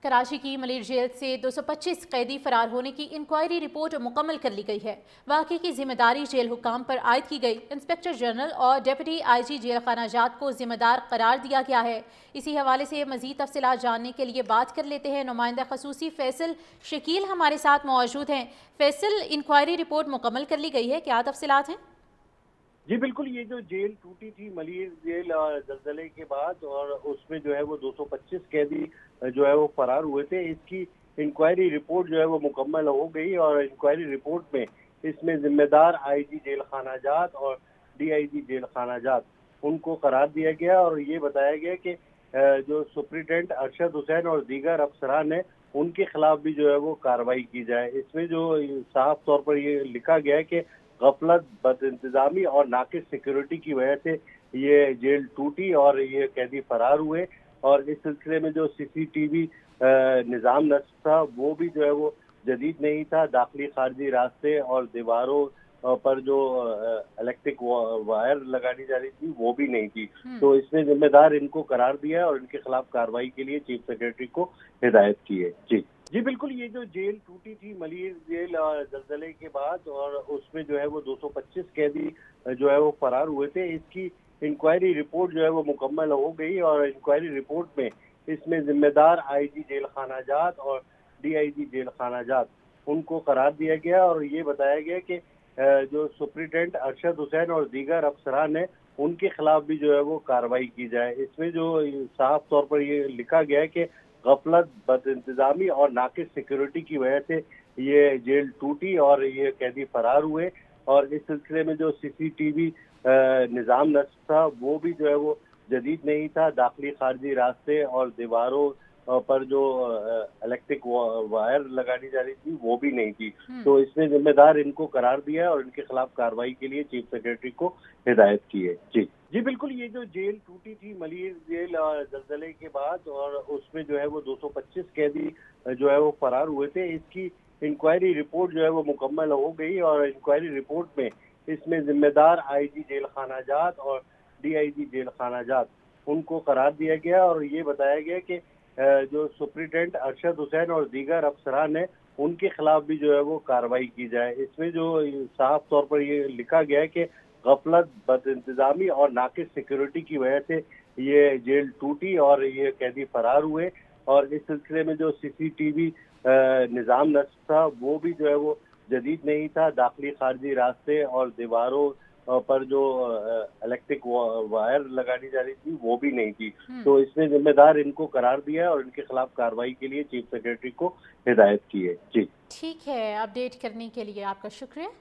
कराची की मलिर जेल से 225 कैदी फरार होने की इंक्वायरी रिपोर्ट मुकम्मल कर ली गई है। वाक़े की जिम्मेदारी जेल हुकाम पर आयद की गई। इंस्पेक्टर जनरल और डिप्टी IG जेल खाना जात को जिम्मेदार करार दिया गया है। इसी हवाले से मजीद तफसीलात जानने के लिए बात कर लेते हैं। नुमाइंदा खसूसी फैसल शकील हमारे साथ मौजूद हैं। फैसल, इंक्वायरी रिपोर्ट मुकम्मल कर ली गई है, क्या तफसीलात हैं? जी बिल्कुल, ये जो जेल टूटी थी मलिर जेल ज़लज़ले के बाद, और उसमें जो है वो 225 कैदी जो है वो फरार हुए थे। इसकी इंक्वायरी रिपोर्ट जो है वो मुकम्मल हो गई, और इंक्वायरी रिपोर्ट में इसमें ज़िम्मेदार IG जेल खाना जात और DIG जेल खाना जात उनको करार दिया गया, और ये बताया गया कि जो सुप्रिटेंडेंट अरशद हुसैन और दीगर अफसरान हैं, उनके खिलाफ भी जो है वो कार्रवाई की जाए। इसमें जो साफ तौर पर ये लिखा गया है कि गफलत, बदइंतजामी और नाकिस सिक्योरिटी की वजह से ये जेल टूटी और ये कैदी फरार हुए। और इस सिलसिले में जो CCTV निज़ाम नस्ब था, वो भी जो है वो जदीद नहीं था। दाखिली खारजी रास्ते और दीवारों पर जो इलेक्ट्रिक वायर लगानी जा रही थी, वो भी नहीं थी। तो इसने जिम्मेदार इनको करार दिया है और इनके खिलाफ कार्रवाई के लिए चीफ सेक्रेटरी को हिदायत की है। जी जी बिल्कुल, ये जो जेल टूटी थी मलिर जेल ज़लज़ले के बाद, और उसमें जो है वो 225 कैदी जो है वो फरार हुए थे। इसकी इंक्वायरी रिपोर्ट जो है वो मुकम्मल हो गई, और इंक्वायरी रिपोर्ट में इसमें जिम्मेदार IG जेल खाना जात और DIG जेल खाना जात उनको करार दिया गया, और ये बताया गया कि जो सुप्रिटेंडेंट अरशद हुसैन और दीगर अफसरान हैं, उनके खिलाफ भी जो है वो कार्रवाई की जाए। इसमें जो साफ तौर पर ये लिखा गया है कि गफलत, बदइंतजामी और नाकिस सिक्योरिटी की वजह से ये जेल टूटी और ये कैदी फरार हुए। और इस सिलसिले में जो CCTV निज़ाम नस्ब था, वो भी जो है वो जदीद नहीं था। दाखिली खारजी रास्ते और दीवारों पर जो इलेक्ट्रिक वायर लगानी जा रही थी, वो भी नहीं थी। तो इसने जिम्मेदार इनको करार दिया है और इनके खिलाफ कार्रवाई के लिए चीफ सेक्रेटरी को हिदायत की है। जी जी बिल्कुल, ये जो जेल टूटी थी मलिर जेल ज़लज़ले के बाद, और उसमें जो है वो 225 कैदी जो है वो फरार हुए थे। इसकी इंक्वायरी रिपोर्ट जो है वो मुकम्मल हो गई, और इंक्वायरी रिपोर्ट में इसमें जिम्मेदार IG जेल खाना जात और DIG जेल खाना जात उनको करार दिया गया, और ये बताया गया कि जो सुप्रिटेंडेंट अरशद हुसैन और दीगर अफसरान हैं, उनके खिलाफ भी जो है वो कार्रवाई की जाए। इसमें जो साफ तौर पर ये लिखा गया है कि गफलत, बदइंतजामी और नाकिस सिक्योरिटी की वजह से ये जेल टूटी और ये कैदी फरार हुए। और इस सिलसिले में जो CCTV निज़ाम नस्ब था, वो भी जो है वो जदीद नहीं था। दाखिली खारजी रास्ते और दीवारों पर जो इलेक्ट्रिक वायर लगानी जा रही थी, वो भी नहीं थी। तो इसने जिम्मेदार इनको करार दिया है और इनके खिलाफ कार्रवाई के लिए चीफ सेक्रेटरी को हिदायत की है। जी ठीक है, अपडेट करने के लिए आपका शुक्रिया।